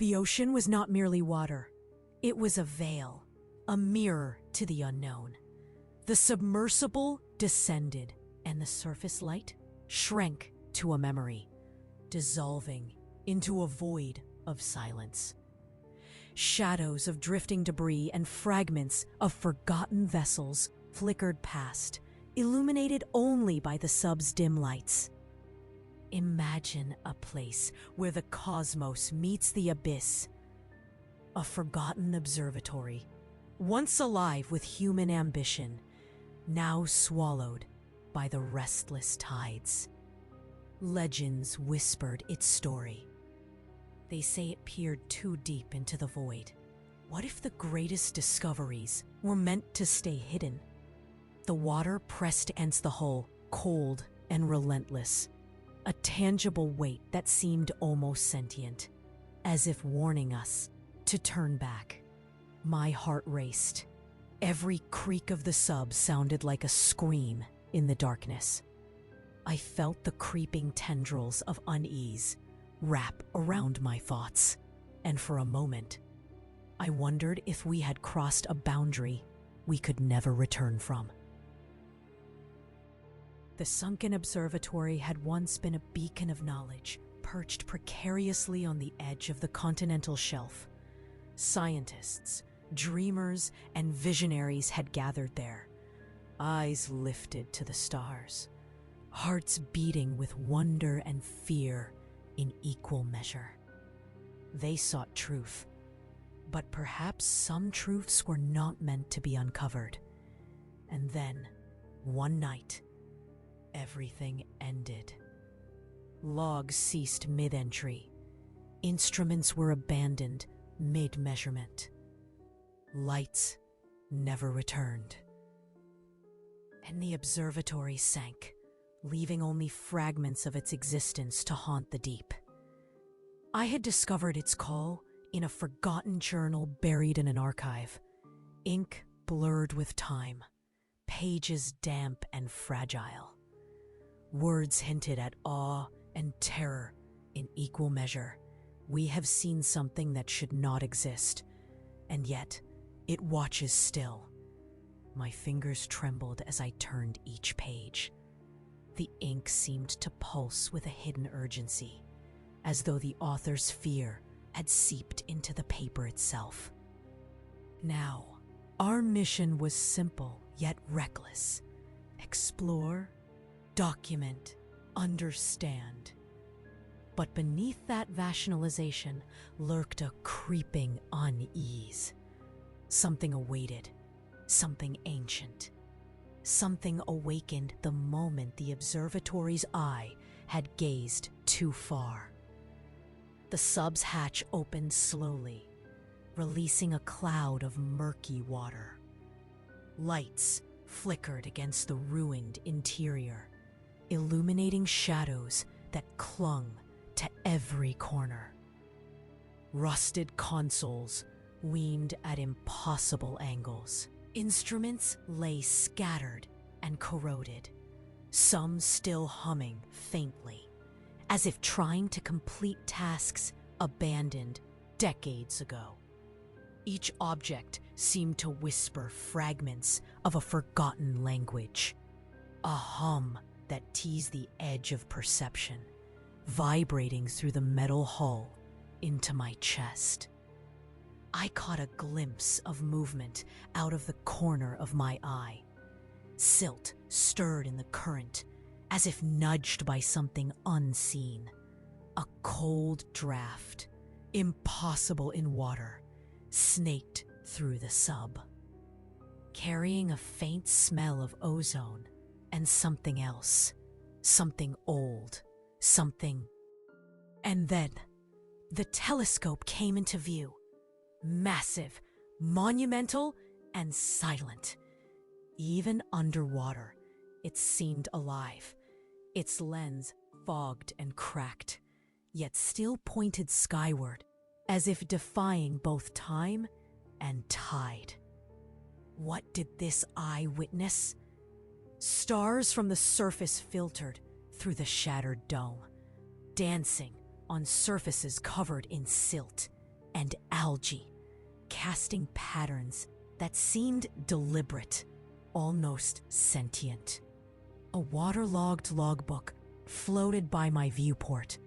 The ocean was not merely water. It was a veil, a mirror to the unknown. The submersible descended, and the surface light shrank to a memory, dissolving into a void of silence. Shadows of drifting debris and fragments of forgotten vessels flickered past, illuminated only by the sub's dim lights. Imagine a place where the cosmos meets the abyss. A forgotten observatory, once alive with human ambition, now swallowed by the restless tides. Legends whispered its story. They say it peered too deep into the void. What if the greatest discoveries were meant to stay hidden? The water pressed against the hull, cold and relentless. A tangible weight that seemed almost sentient, as if warning us to turn back. My heart raced. Every creak of the sub sounded like a scream in the darkness. I felt the creeping tendrils of unease wrap around my thoughts, and for a moment, I wondered if we had crossed a boundary we could never return from. The sunken observatory had once been a beacon of knowledge, perched precariously on the edge of the continental shelf. Scientists, dreamers, and visionaries had gathered there, eyes lifted to the stars, hearts beating with wonder and fear in equal measure. They sought truth, but perhaps some truths were not meant to be uncovered. And then, one night, everything ended. Logs ceased mid-entry. Instruments were abandoned mid-measurement. Lights never returned. And the observatory sank, leaving only fragments of its existence to haunt the deep. I had discovered its call in a forgotten journal buried in an archive, ink blurred with time, pages damp and fragile. Words hinted at awe and terror in equal measure. We have seen something that should not exist, and yet it watches still. My fingers trembled as I turned each page. The ink seemed to pulse with a hidden urgency, as though the author's fear had seeped into the paper itself. Now, our mission was simple yet reckless. Explore, document, understand. But beneath that rationalization lurked a creeping unease. Something awaited, something ancient. Something awakened the moment the observatory's eye had gazed too far. The sub's hatch opened slowly, releasing a cloud of murky water. Lights flickered against the ruined interior, illuminating shadows that clung to every corner. Rusted consoles leaned at impossible angles. Instruments lay scattered and corroded, some still humming faintly, as if trying to complete tasks abandoned decades ago. Each object seemed to whisper fragments of a forgotten language, a hum that teased the edge of perception, vibrating through the metal hull into my chest. I caught a glimpse of movement out of the corner of my eye. Silt stirred in the current, as if nudged by something unseen. A cold draft, impossible in water, snaked through the sub, carrying a faint smell of ozone and something else, something old, something. And then, the telescope came into view. Massive, monumental, and silent. Even underwater, it seemed alive, its lens fogged and cracked, yet still pointed skyward, as if defying both time and tide. What did this eye witness? Stars from the surface filtered through the shattered dome, dancing on surfaces covered in silt, and algae, casting patterns that seemed deliberate, almost sentient. A waterlogged logbook floated by my viewport,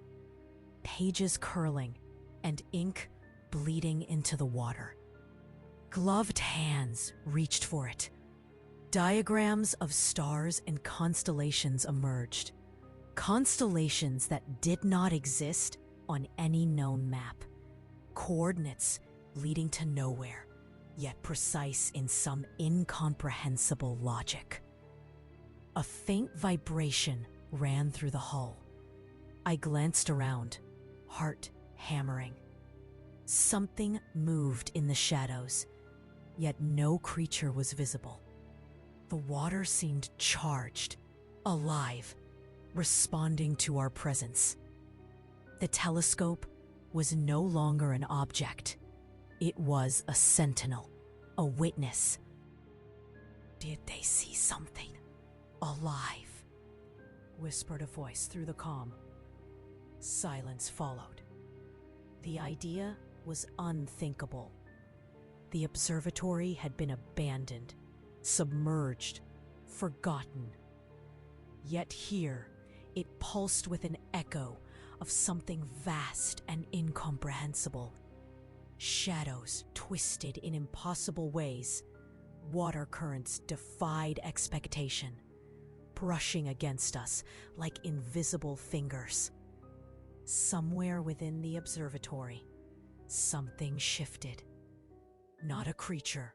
pages curling and ink bleeding into the water. Gloved hands reached for it. Diagrams of stars and constellations emerged. Constellations that did not exist on any known map. Coordinates leading to nowhere, yet precise in some incomprehensible logic. A faint vibration ran through the hull. I glanced around, heart hammering. Something moved in the shadows, yet no creature was visible. The water seemed charged, alive, responding to our presence. The telescope was no longer an object. It was a sentinel, a witness. Did they see something? Alive, whispered a voice through the comm. Silence followed. The idea was unthinkable. The observatory had been abandoned, submerged, forgotten. Yet here, it pulsed with an echo of something vast and incomprehensible. Shadows twisted in impossible ways. Water currents defied expectation, brushing against us like invisible fingers. Somewhere within the observatory, something shifted. Not a creature,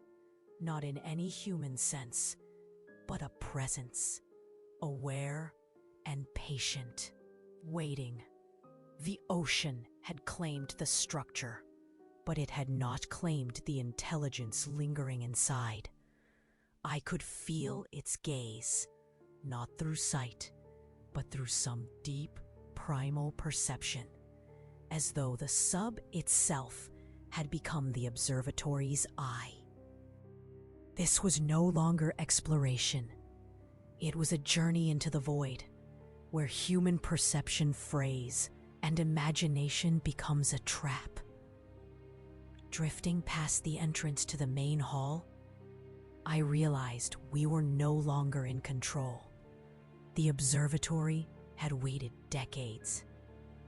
not in any human sense, but a presence, aware and patient, waiting. The ocean had claimed the structure, but it had not claimed the intelligence lingering inside. I could feel its gaze, not through sight, but through some deep, primal perception, as though the sub itself had become the observatory's eye. This was no longer exploration. It was a journey into the void, where human perception frays and imagination becomes a trap. Drifting past the entrance to the main hall, I realized we were no longer in control. The observatory had waited decades,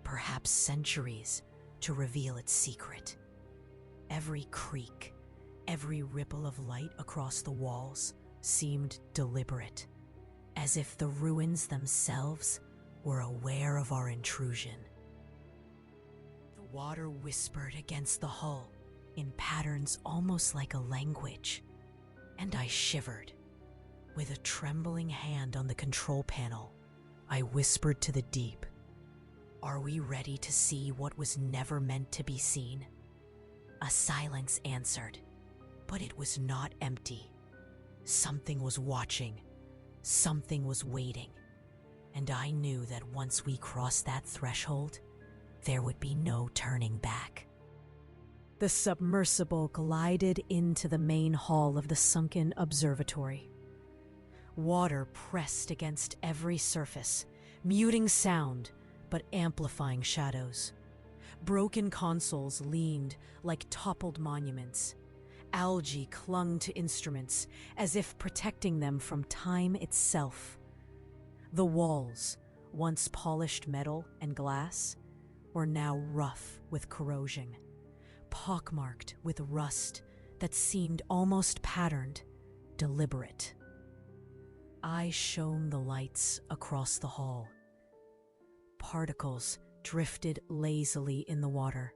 perhaps centuries, to reveal its secret. Every creak, every ripple of light across the walls seemed deliberate, as if the ruins themselves were aware of our intrusion. The water whispered against the hull in patterns almost like a language, and I shivered. With a trembling hand on the control panel, I whispered to the deep, "Are we ready to see what was never meant to be seen?" A silence answered, but it was not empty. Something was watching, something was waiting, and I knew that once we crossed that threshold, there would be no turning back. The submersible glided into the main hall of the sunken observatory. Water pressed against every surface, muting sound but amplifying shadows. Broken consoles leaned like toppled monuments. Algae clung to instruments as if protecting them from time itself. The walls, once polished metal and glass, were now rough with corrosion, pockmarked with rust that seemed almost patterned, deliberate. I shone the lights across the hall. Particles drifted lazily in the water,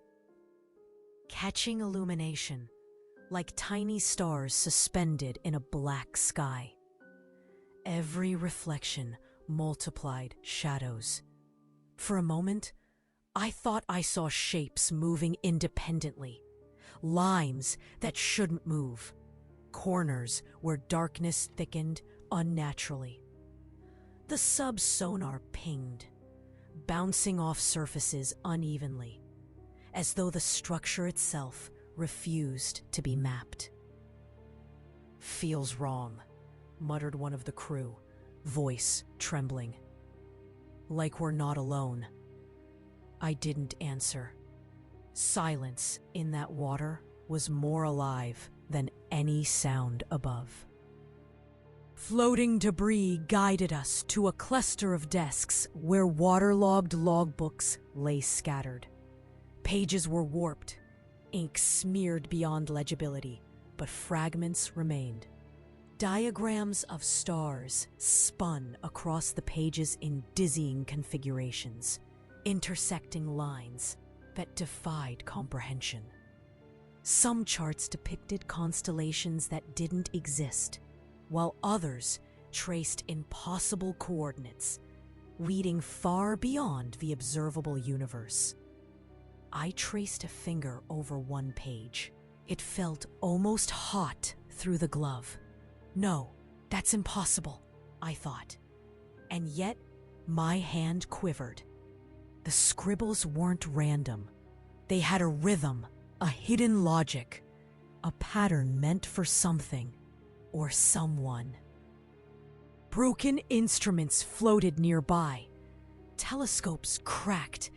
catching illumination like tiny stars suspended in a black sky. Every reflection multiplied shadows. For a moment, I thought I saw shapes moving independently, limes that shouldn't move, corners where darkness thickened unnaturally. The sub-sonar pinged, bouncing off surfaces unevenly, as though the structure itself refused to be mapped. "Feels wrong," muttered one of the crew, voice trembling. "Like we're not alone." I didn't answer. Silence in that water was more alive than any sound above. Floating debris guided us to a cluster of desks where waterlogged logbooks lay scattered. Pages were warped, ink smeared beyond legibility, but fragments remained. Diagrams of stars spun across the pages in dizzying configurations, intersecting lines that defied comprehension. Some charts depicted constellations that didn't exist, while others traced impossible coordinates, leading far beyond the observable universe. I traced a finger over one page. It felt almost hot through the glove. No, that's impossible, I thought. And yet, my hand quivered. The scribbles weren't random. They had a rhythm, a hidden logic, a pattern meant for something or someone. Broken instruments floated nearby. Telescopes cracked.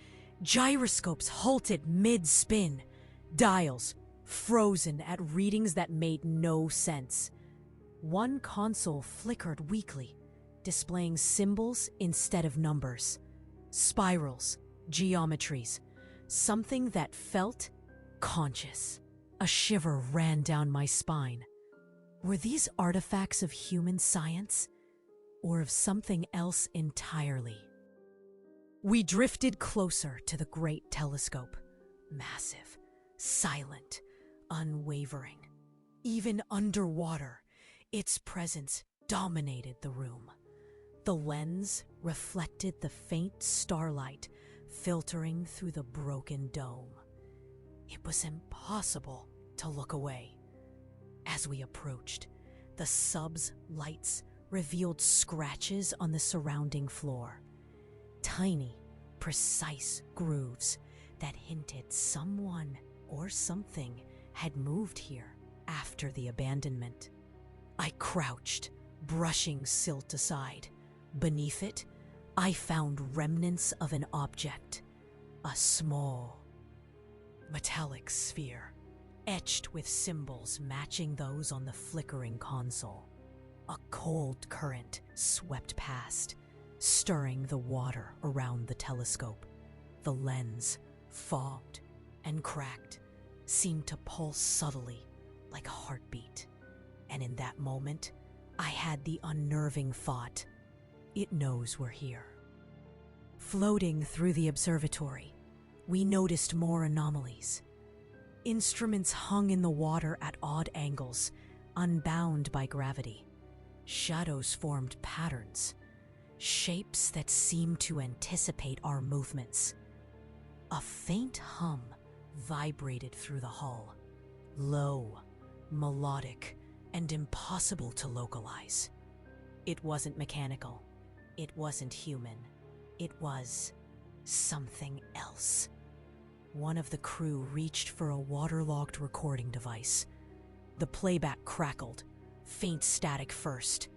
Gyroscopes halted mid-spin. Dials frozen at readings that made no sense. One console flickered weakly, displaying symbols instead of numbers. Spirals, geometries, something that felt conscious. A shiver ran down my spine. Were these artifacts of human science, or of something else entirely? We drifted closer to the great telescope. Massive, silent, unwavering. Even underwater, its presence dominated the room. The lens reflected the faint starlight filtering through the broken dome. It was impossible to look away. As we approached, the sub's lights revealed scratches on the surrounding floor. Tiny, precise grooves that hinted someone or something had moved here after the abandonment. I crouched, brushing silt aside. Beneath it, I found remnants of an object, a small, metallic sphere, etched with symbols matching those on the flickering console. A cold current swept past, stirring the water around the telescope. The lens, fogged and cracked, seemed to pulse subtly, like a heartbeat. And in that moment, I had the unnerving thought, it knows we're here. Floating through the observatory, we noticed more anomalies. Instruments hung in the water at odd angles, unbound by gravity. Shadows formed patterns, shapes that seemed to anticipate our movements. A faint hum vibrated through the hull, low, melodic, and impossible to localize. It wasn't mechanical. It wasn't human. It was something else. One of the crew reached for a waterlogged recording device. The playback crackled, faint static first,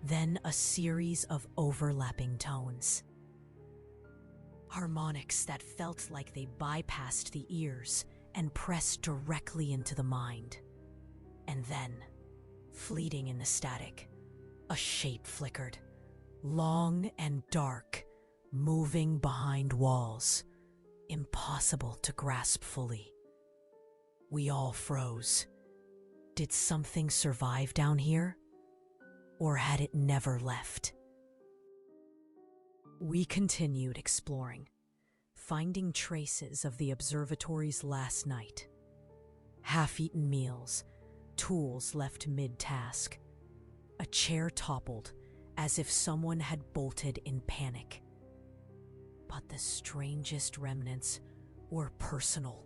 then a series of overlapping tones. Harmonics that felt like they bypassed the ears and pressed directly into the mind. And then, fleeting in the static, a shape flickered, long and dark, moving behind walls, impossible to grasp fully. We all froze. Did something survive down here? Or had it never left? We continued exploring, finding traces of the observatory's last night. Half-eaten meals, tools left mid-task. A chair toppled, as if someone had bolted in panic. But the strangest remnants were personal.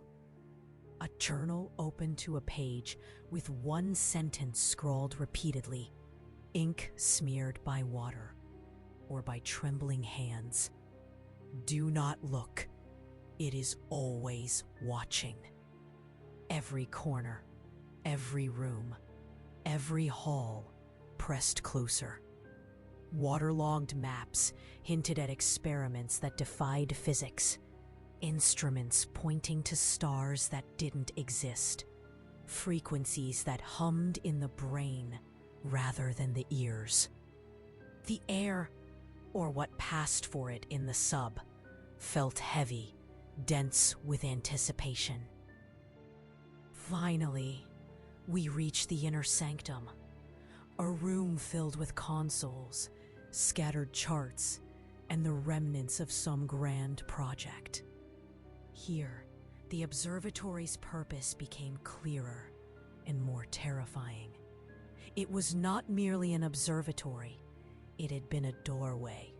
A journal opened to a page with one sentence scrawled repeatedly, ink smeared by water or by trembling hands. Do not look. It is always watching. Every corner, every room, every hall pressed closer. Waterlogged maps hinted at experiments that defied physics. instruments pointing to stars that didn't exist, frequencies that hummed in the brain rather than the ears. The air, or what passed for it in the sub, felt heavy, dense with anticipation. Finally, we reached the inner sanctum, a room filled with consoles, scattered charts, and the remnants of some grand project. Here, the observatory's purpose became clearer and more terrifying. It was not merely an observatory, it had been a doorway,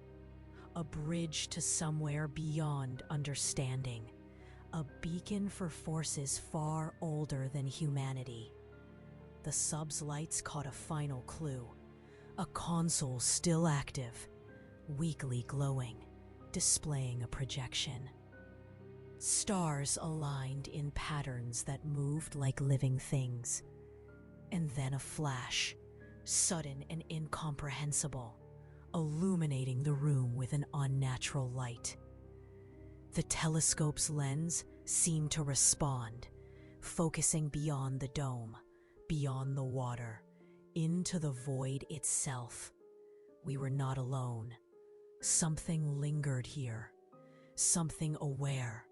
a bridge to somewhere beyond understanding, a beacon for forces far older than humanity. The sub's lights caught a final clue, a console still active, weakly glowing, displaying a projection. Stars aligned in patterns that moved like living things. And then a flash, sudden and incomprehensible, illuminating the room with an unnatural light. The telescope's lens seemed to respond, focusing beyond the dome, beyond the water, into the void itself. We were not alone. Something lingered here, something aware,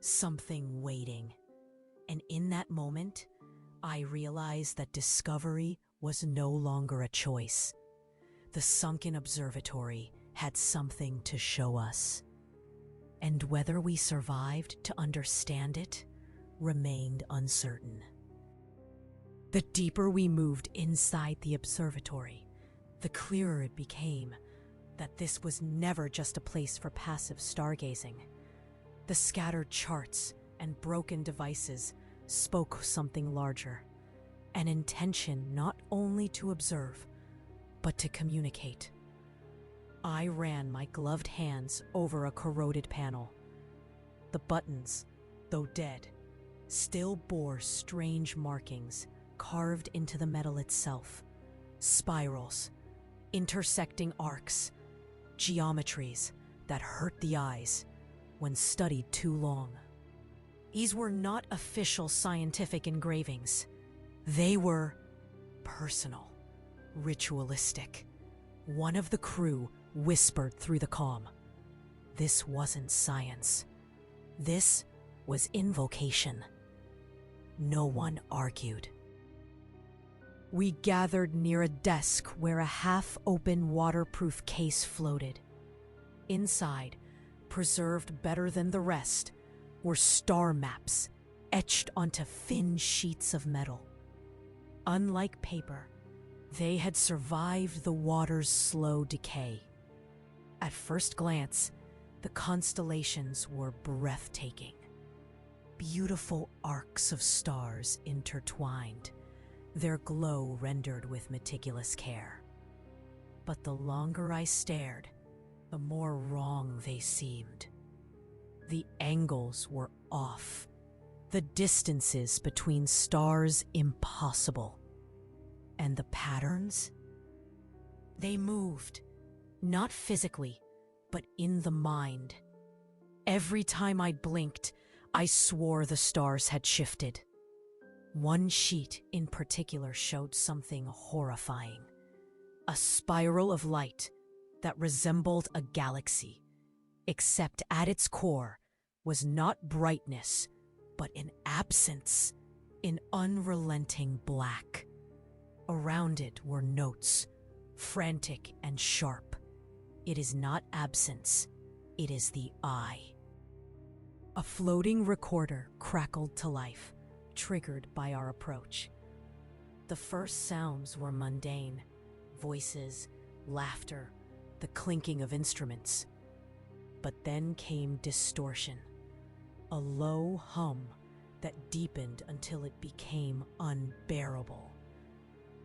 something waiting. And in that moment, I realized that discovery was no longer a choice. The sunken observatory had something to show us. And whether we survived to understand it remained uncertain. The deeper we moved inside the observatory, the clearer it became that this was never just a place for passive stargazing. The scattered charts and broken devices spoke something larger, an intention not only to observe, but to communicate. I ran my gloved hands over a corroded panel. The buttons, though dead, still bore strange markings carved into the metal itself. Spirals, intersecting arcs, geometries that hurt the eyes when studied too long. These were not official scientific engravings. They were personal, ritualistic. One of the crew whispered through the calm. This wasn't science. This was invocation. No one argued. We gathered near a desk where a half-open waterproof case floated. Inside, preserved better than the rest, were star maps etched onto thin sheets of metal. Unlike paper, they had survived the water's slow decay. At first glance, the constellations were breathtaking. Beautiful arcs of stars intertwined, their glow rendered with meticulous care. But the longer I stared, the more wrong they seemed. The angles were off, the distances between stars impossible. And the patterns? They moved, not physically, but in the mind. Every time I blinked, I swore the stars had shifted. One sheet in particular showed something horrifying. A spiral of light that resembled a galaxy, except at its core was not brightness, but an absence, an unrelenting black. Around it were notes, frantic and sharp. It is not absence, it is the eye. A floating recorder crackled to life, triggered by our approach. The first sounds were mundane, voices, laughter, the clinking of instruments. But then came distortion, a low hum that deepened until it became unbearable.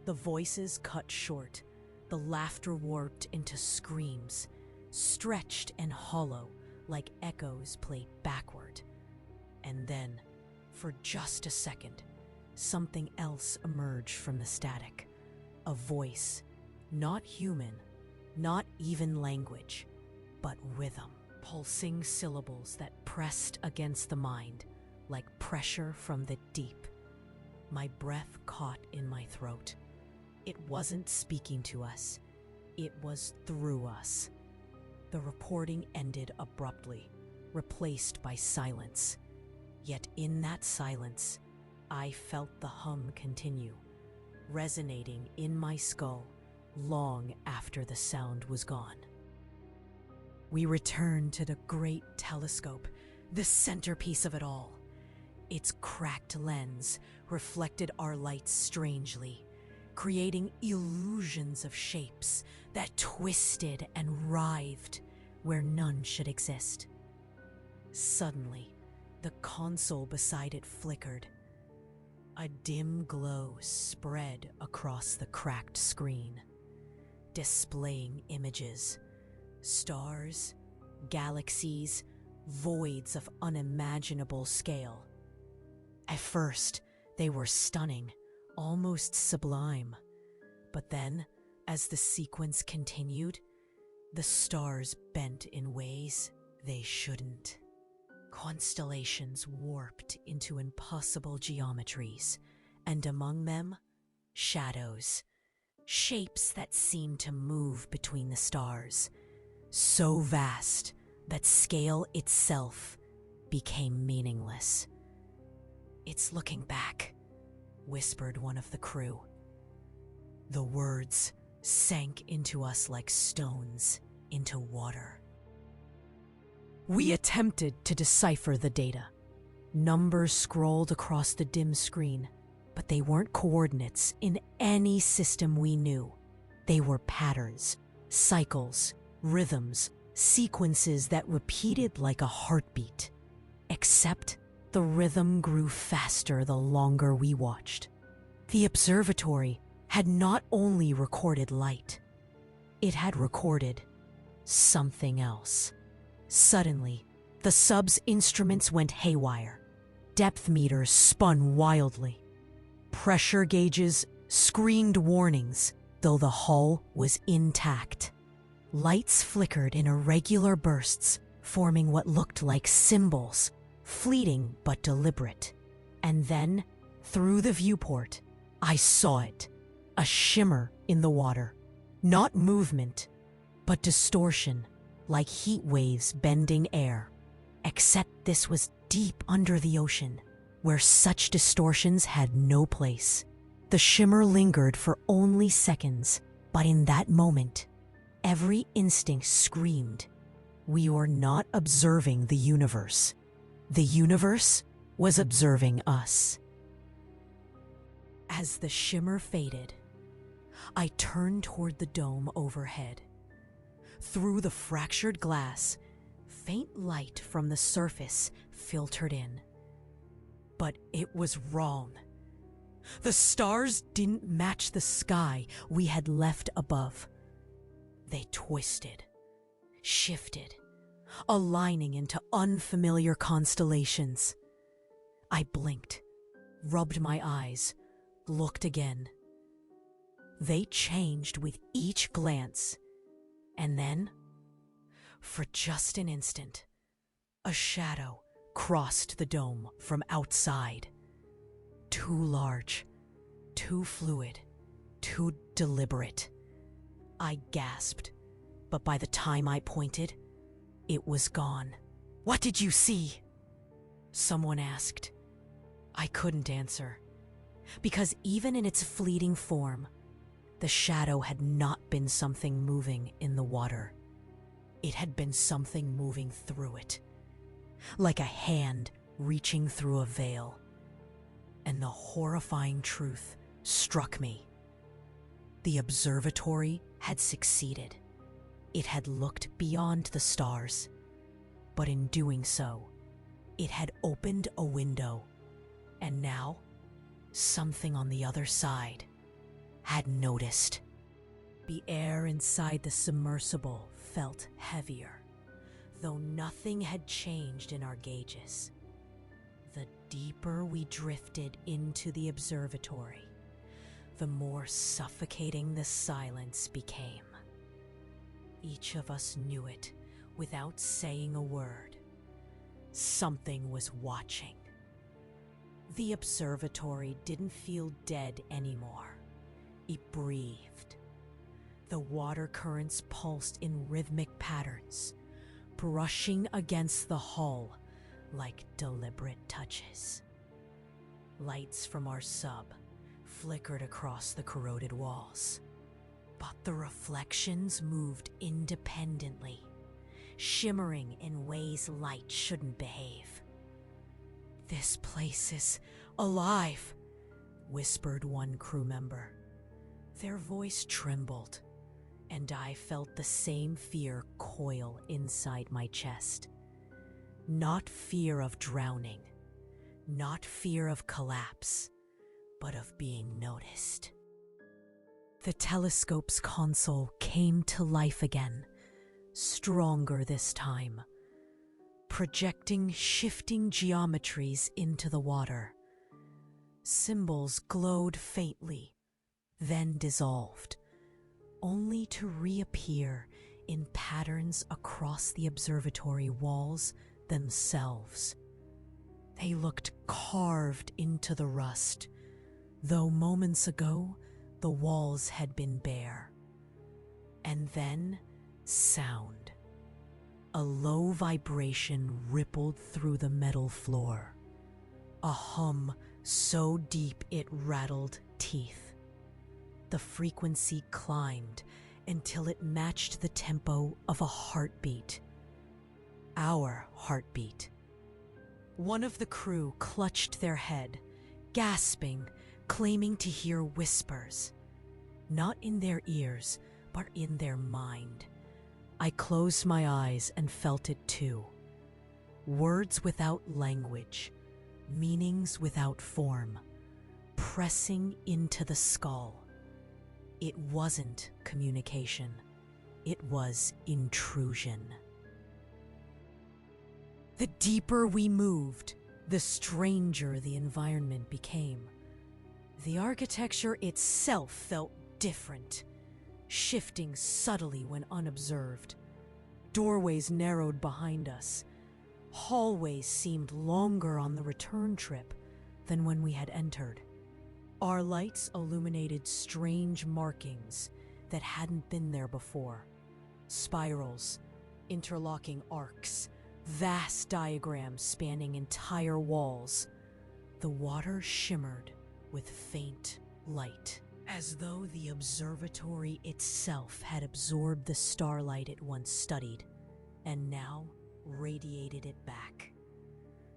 The voices cut short, the laughter warped into screams, stretched and hollow like echoes played backward. And then, for just a second, something else emerged from the static. A voice, not human, not even language, but rhythm. pulsing syllables that pressed against the mind like pressure from the deep. My breath caught in my throat. It wasn't speaking to us. It was through us. The reporting ended abruptly, replaced by silence. Yet in that silence, I felt the hum continue, resonating in my skull long after the sound was gone. We returned to the great telescope, the centerpiece of it all. Its cracked lens reflected our light strangely, creating illusions of shapes that twisted and writhed where none should exist. Suddenly, the console beside it flickered. A dim glow spread across the cracked screen, displaying images, stars, galaxies, voids of unimaginable scale. At first, they were stunning, almost sublime. But then, as the sequence continued, the stars bent in ways they shouldn't. Constellations warped into impossible geometries, and among them, shadows, shapes that seemed to move between the stars, so vast that scale itself became meaningless. "It's looking back," whispered one of the crew. The words sank into us like stones into water. We attempted to decipher the data. Numbers scrolled across the dim screen, but they weren't coordinates in any system we knew. They were patterns, cycles, rhythms, sequences that repeated like a heartbeat. Except the rhythm grew faster the longer we watched. The observatory had not only recorded light, it had recorded something else. Suddenly, the sub's instruments went haywire. Depth meters spun wildly. Pressure gauges screamed warnings, though the hull was intact. Lights flickered in irregular bursts, forming what looked like symbols, fleeting but deliberate. And then, through the viewport, I saw it, a shimmer in the water. Not movement, but distortion, like heat waves bending air. Except this was deep under the ocean, where such distortions had no place. The shimmer lingered for only seconds, but in that moment, every instinct screamed, we were not observing the universe. The universe was observing us. As the shimmer faded, I turned toward the dome overhead. Through the fractured glass, faint light from the surface filtered in. But it was wrong. The stars didn't match the sky we had left above. They twisted, shifted, aligning into unfamiliar constellations. I blinked, rubbed my eyes, looked again. They changed with each glance, and then, for just an instant, a shadow crossed the dome from outside. Too large, too fluid, too deliberate. I gasped, but by the time I pointed, it was gone. "What did you see?" someone asked. I couldn't answer, because even in its fleeting form, the shadow had not been something moving in the water. It had been something moving through it, like a hand reaching through a veil. And the horrifying truth struck me. The observatory had succeeded. It had looked beyond the stars, but in doing so, it had opened a window, and now, something on the other side had noticed. The air inside the submersible felt heavier, though nothing had changed in our gauges. The deeper we drifted into the observatory, the more suffocating the silence became. Each of us knew it without saying a word. Something was watching. The observatory didn't feel dead anymore. It breathed. The water currents pulsed in rhythmic patterns, brushing against the hull like deliberate touches. Lights from our sub flickered across the corroded walls, but the reflections moved independently, shimmering in ways light shouldn't behave. "This place is alive," whispered one crew member. Their voice trembled, and I felt the same fear coil inside my chest. Not fear of drowning, not fear of collapse, but of being noticed. The telescope's console came to life again, stronger this time, projecting shifting geometries into the water. Symbols glowed faintly, then dissolved, only to reappear in patterns across the observatory walls themselves. They looked carved into the rust, though moments ago the walls had been bare. And then sound. A low vibration rippled through the metal floor. A hum so deep it rattled teeth. The frequency climbed until it matched the tempo of a heartbeat. Our heartbeat. One of the crew clutched their head, gasping, claiming to hear whispers. Not in their ears, but in their mind. I closed my eyes and felt it too. Words without language, meanings without form, pressing into the skull. It wasn't communication. It was intrusion. The deeper we moved, the stranger the environment became. The architecture itself felt different, shifting subtly when unobserved. Doorways narrowed behind us. Hallways seemed longer on the return trip than when we had entered. Our lights illuminated strange markings that hadn't been there before. Spirals, interlocking arcs, vast diagrams spanning entire walls. The water shimmered with faint light, as though the observatory itself had absorbed the starlight it once studied, and now radiated it back.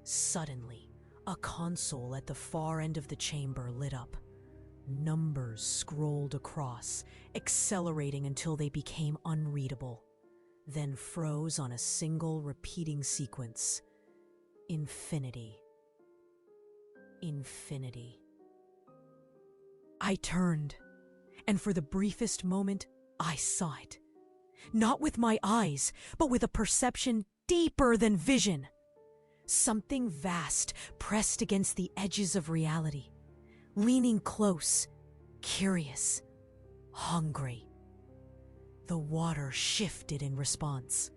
Suddenly, a console at the far end of the chamber lit up. Numbers scrolled across, accelerating until they became unreadable, then froze on a single repeating sequence. Infinity. Infinity. I turned, and for the briefest moment, I saw it. Not with my eyes, but with a perception deeper than vision. Something vast pressed against the edges of reality, leaning close, curious, hungry. The water shifted in response,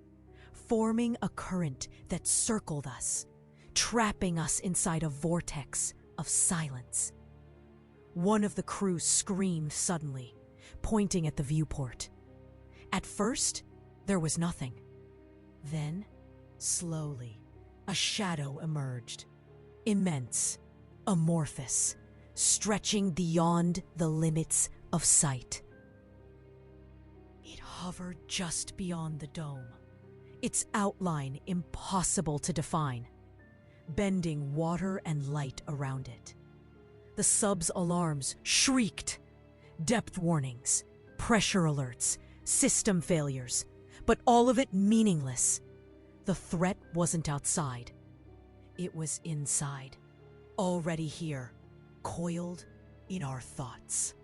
forming a current that circled us, trapping us inside a vortex of silence. One of the crew screamed suddenly, pointing at the viewport. At first, there was nothing. Then, slowly, a shadow emerged, immense, amorphous, stretching beyond the limits of sight. It hovered just beyond the dome, its outline impossible to define, bending water and light around it. The sub's alarms shrieked. Depth warnings, pressure alerts, system failures, but all of it meaningless. The threat wasn't outside. It was inside, already here, coiled in our thoughts.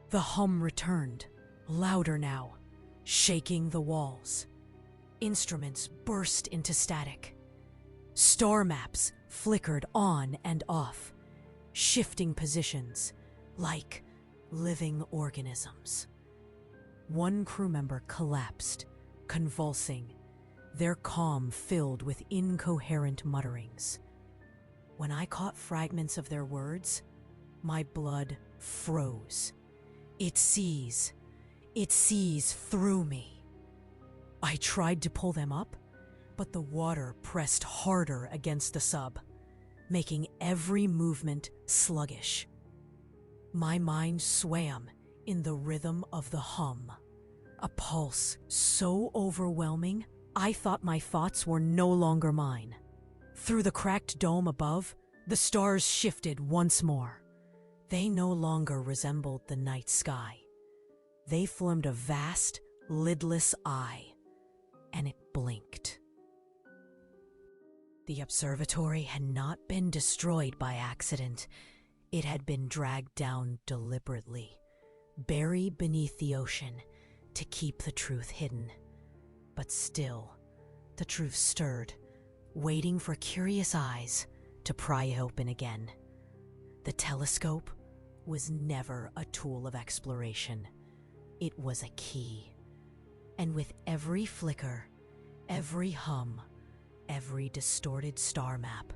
The hum returned, louder now, shaking the walls. Instruments burst into static. Star maps flickered on and off, shifting positions like living organisms. One crew member collapsed, convulsing, their calm filled with incoherent mutterings. When I caught fragments of their words, my blood froze. It sees through me. I tried to pull them up, but the water pressed harder against the sub, making every movement sluggish. My mind swam in the rhythm of the hum, a pulse so overwhelming I thought my thoughts were no longer mine. Through the cracked dome above, the stars shifted once more. They no longer resembled the night sky. They formed a vast, lidless eye, and it blinked. The observatory had not been destroyed by accident. It had been dragged down deliberately, buried beneath the ocean to keep the truth hidden. But still, the truth stirred, waiting for curious eyes to pry it open again. The telescope was never a tool of exploration. It was a key. And with every flicker, every hum, every distorted star map,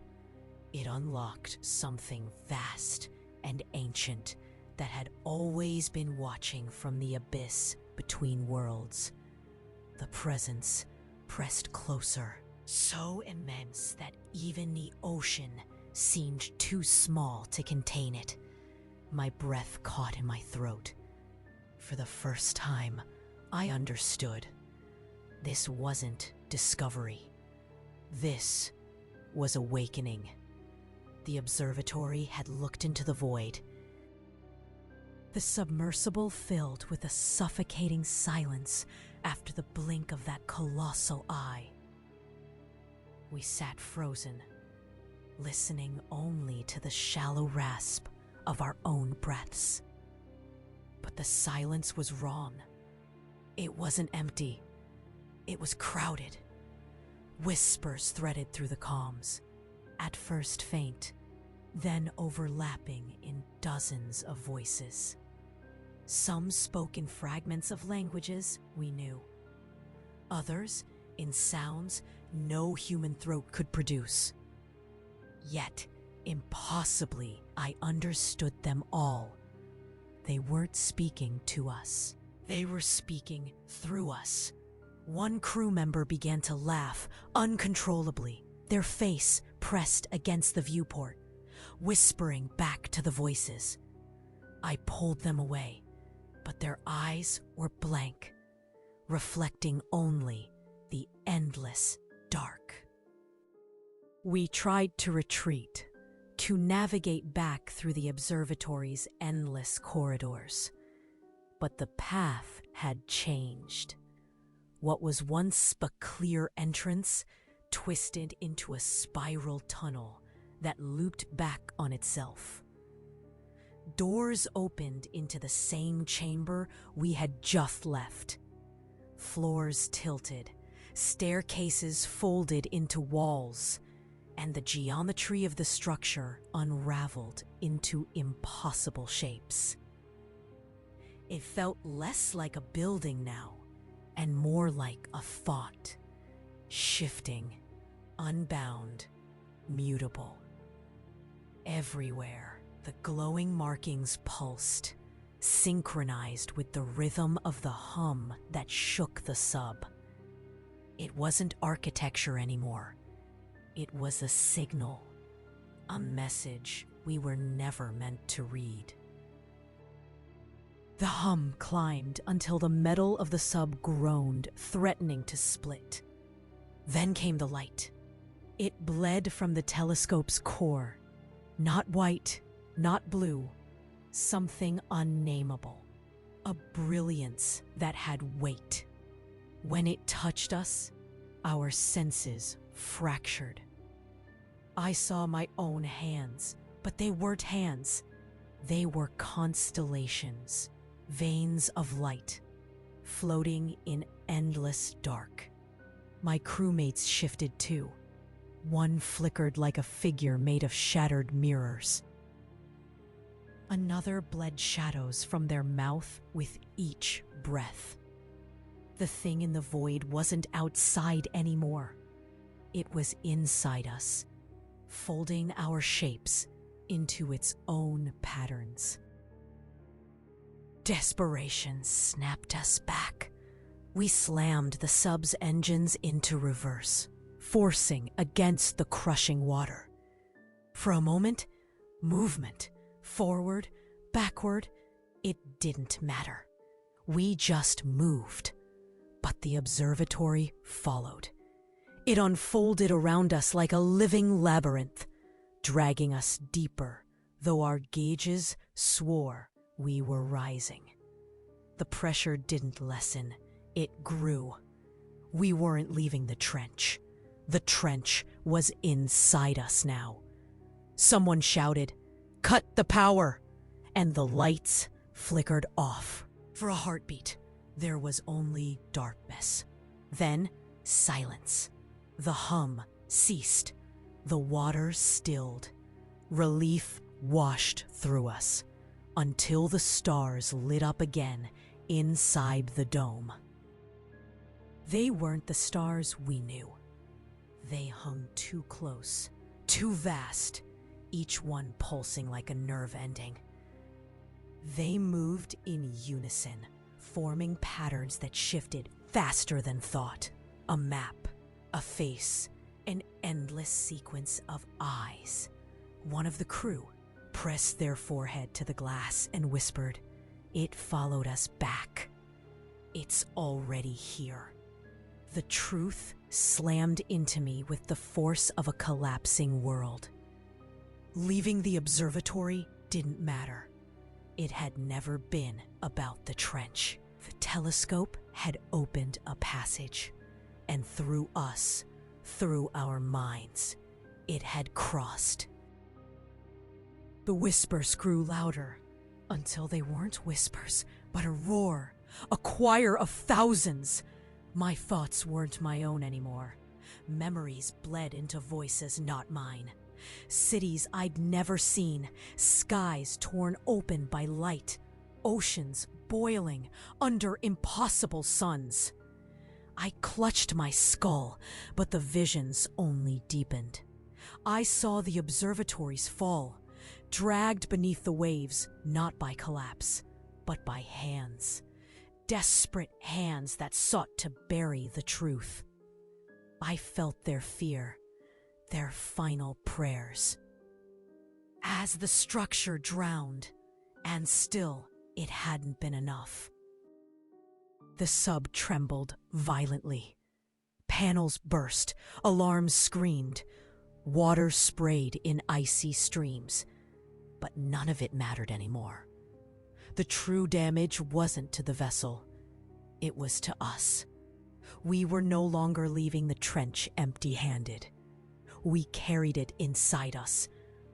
it unlocked something vast and ancient that had always been watching from the abyss between worlds. The presence pressed closer, so immense that even the ocean seemed too small to contain it. My breath caught in my throat. For the first time, I understood. This wasn't discovery. This was awakening. The observatory had looked into the void. The submersible filled with a suffocating silence after the blink of that colossal eye. We sat frozen, listening only to the shallow rasp of our own breaths. But the silence was wrong. It wasn't empty. It was crowded. Whispers threaded through the comms, at first faint, then overlapping in dozens of voices. Some spoke in fragments of languages we knew. Others in sounds no human throat could produce. Yet, impossibly, I understood them all. They weren't speaking to us. They were speaking through us. One crew member began to laugh uncontrollably, their face pressed against the viewport, whispering back to the voices. I pulled them away, but their eyes were blank, reflecting only the endless dark. We tried to retreat, to navigate back through the observatory's endless corridors. But the path had changed. What was once a clear entrance twisted into a spiral tunnel that looped back on itself. Doors opened into the same chamber we had just left. Floors tilted, staircases folded into walls, and the geometry of the structure unraveled into impossible shapes. It felt less like a building now, and more like a thought, shifting, unbound, mutable. Everywhere, the glowing markings pulsed, synchronized with the rhythm of the hum that shook the sub. It wasn't architecture anymore. It was a signal, a message we were never meant to read. The hum climbed until the metal of the sub groaned, threatening to split. Then came the light. It bled from the telescope's core. Not white, not blue, something unnameable. A brilliance that had weight. When it touched us, our senses fractured. I saw my own hands, but they weren't hands. They were constellations, veins of light, floating in endless dark. My crewmates shifted too. One flickered like a figure made of shattered mirrors. Another bled shadows from their mouth with each breath. The thing in the void wasn't outside anymore. It was inside us, folding our shapes into its own patterns. Desperation snapped us back. We slammed the sub's engines into reverse, forcing against the crushing water. For a moment, movement, forward, backward, it didn't matter. We just moved. But the observatory followed. It unfolded around us like a living labyrinth, dragging us deeper, though our gauges swore we were rising. The pressure didn't lessen, it grew. We weren't leaving the trench. The trench was inside us now. Someone shouted, "Cut the power!" and the lights flickered off. For a heartbeat, there was only darkness. Then, silence. The hum ceased. The water stilled. Relief washed through us until the stars lit up again inside the dome. They weren't the stars we knew. They hung too close, too vast, each one pulsing like a nerve ending. They moved in unison, forming patterns that shifted faster than thought. A map, a face, an endless sequence of eyes. One of the crew pressed their forehead to the glass and whispered, "It followed us back. It's already here." The truth slammed into me with the force of a collapsing world. Leaving the observatory didn't matter. It had never been about the trench. The telescope had opened a passage, and through us, through our minds, it had crossed. The whispers grew louder, until they weren't whispers, but a roar, a choir of thousands. My thoughts weren't my own anymore. Memories bled into voices not mine. Cities I'd never seen, skies torn open by light, oceans boiling under impossible suns. I clutched my skull, but the visions only deepened. I saw the observatories fall, dragged beneath the waves, not by collapse, but by hands. Desperate hands that sought to bury the truth. I felt their fear, their final prayers. As the structure drowned, and still it hadn't been enough. The sub trembled violently. Panels burst, alarms screamed, water sprayed in icy streams, but none of it mattered anymore. The true damage wasn't to the vessel, it was to us. We were no longer leaving the trench empty-handed. We carried it inside us,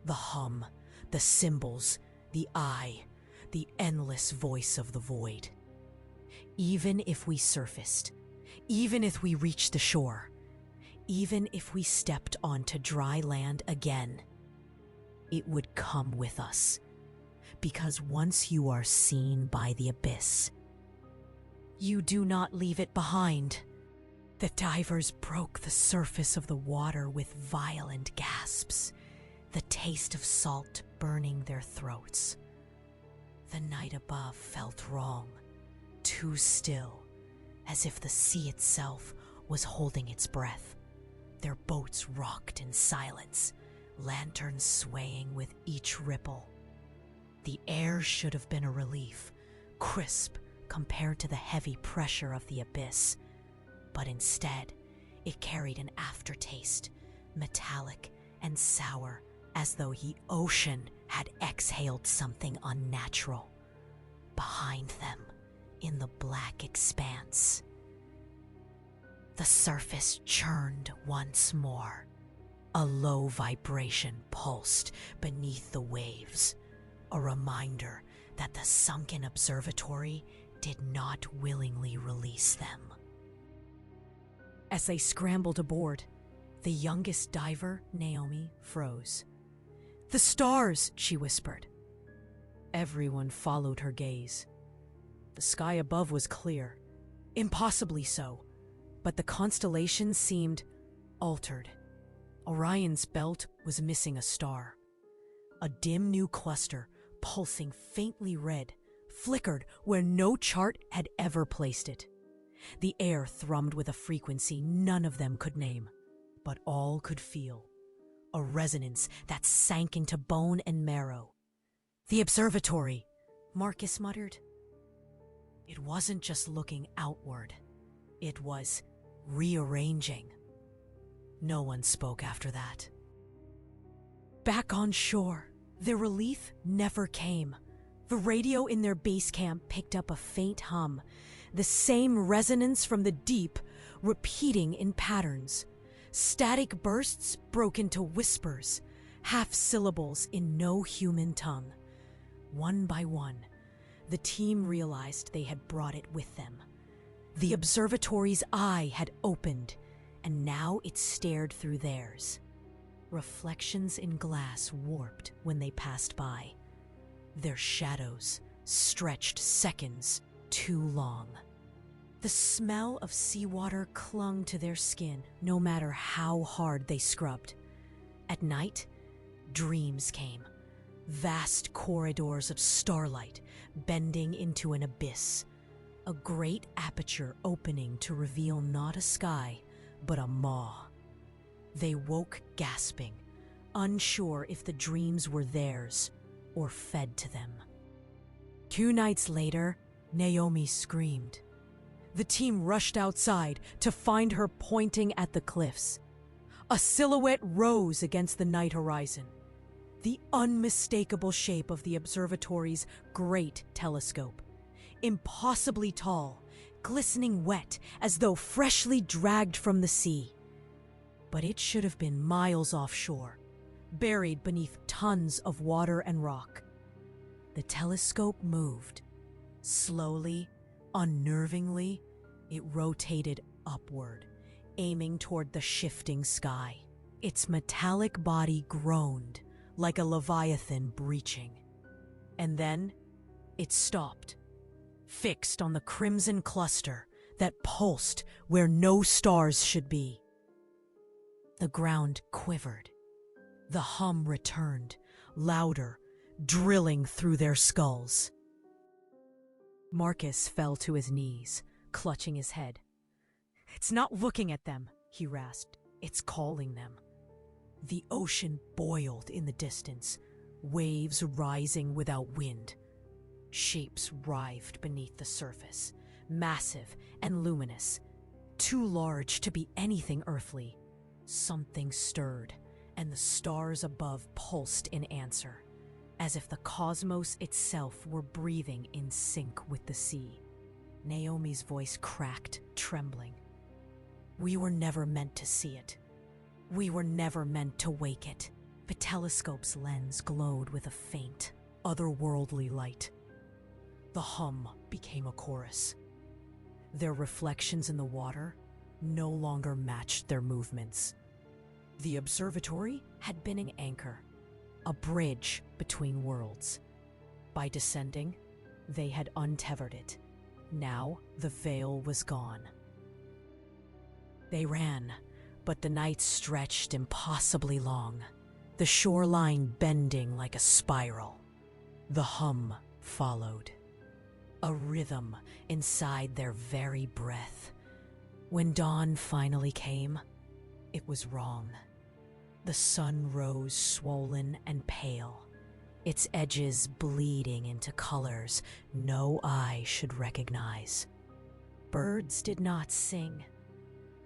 the hum, the symbols, the eye, the endless voice of the void. Even if we surfaced, even if we reached the shore, even if we stepped onto dry land again, it would come with us. Because once you are seen by the abyss, you do not leave it behind. The divers broke the surface of the water with violent gasps, the taste of salt burning their throats. The night above felt wrong, too still, as if the sea itself was holding its breath. Their boats rocked in silence, lanterns swaying with each ripple. The air should have been a relief, crisp compared to the heavy pressure of the abyss, but instead, it carried an aftertaste, metallic and sour, as though the ocean had exhaled something unnatural. Behind them, in the black expanse, the surface churned once more. A low vibration pulsed beneath the waves, a reminder that the sunken observatory did not willingly release them. As they scrambled aboard, the youngest diver, Naomi, froze. "The stars," she whispered. Everyone followed her gaze. The sky above was clear. Impossibly so, but the constellation seemed altered. Orion's belt was missing a star. A dim new cluster, pulsing faintly red, flickered where no chart had ever placed it. The air thrummed with a frequency none of them could name, but all could feel. A resonance that sank into bone and marrow. "The observatory," Marcus muttered. It wasn't just looking outward. It was rearranging. No one spoke after that. Back on shore, their relief never came. The radio in their base camp picked up a faint hum, the same resonance from the deep, repeating in patterns. Static bursts broke into whispers, half-syllables in no human tongue. One by one, the team realized they had brought it with them. The observatory's eye had opened, and now it stared through theirs. Reflections in glass warped when they passed by. Their shadows stretched seconds too long. The smell of seawater clung to their skin no matter how hard they scrubbed. At night, dreams came. Vast corridors of starlight bending into an abyss. A great aperture opening to reveal not a sky, but a maw. They woke gasping, unsure if the dreams were theirs or fed to them. 2 nights later, Naomi screamed. The team rushed outside to find her pointing at the cliffs. A silhouette rose against the night horizon. The unmistakable shape of the observatory's great telescope. Impossibly tall, glistening wet as though freshly dragged from the sea. But it should have been miles offshore, buried beneath tons of water and rock. The telescope moved. Slowly, unnervingly, it rotated upward, aiming toward the shifting sky. Its metallic body groaned like a leviathan breaching. And then it stopped, fixed on the crimson cluster that pulsed where no stars should be. The ground quivered. The hum returned, louder, drilling through their skulls. Marcus fell to his knees, clutching his head. "It's not looking at them," he rasped. "It's calling them." The ocean boiled in the distance, waves rising without wind. Shapes writhed beneath the surface, massive and luminous, too large to be anything earthly. Something stirred, and the stars above pulsed in answer, as if the cosmos itself were breathing in sync with the sea. Naomi's voice cracked, trembling. "We were never meant to see it. We were never meant to wake it." The telescope's lens glowed with a faint, otherworldly light. The hum became a chorus. Their reflections in the water no longer matched their movements. The observatory had been an anchor, a bridge between worlds. By descending, they had untethered it. Now the veil was gone. They ran, but the night stretched impossibly long, the shoreline bending like a spiral. The hum followed, a rhythm inside their very breath. When dawn finally came, it was wrong. The sun rose swollen and pale, its edges bleeding into colors no eye should recognize. Birds did not sing.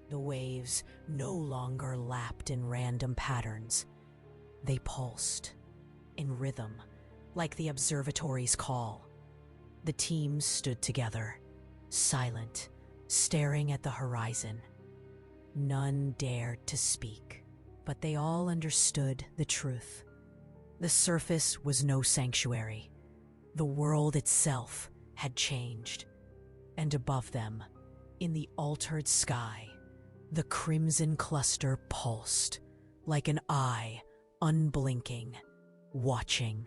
The waves no longer lapped in random patterns. They pulsed, in rhythm, like the observatory's call. The team stood together, silent, staring at the horizon. None dared to speak, but they all understood the truth. The surface was no sanctuary. The world itself had changed. And above them, in the altered sky, the crimson cluster pulsed, like an eye, unblinking, watching.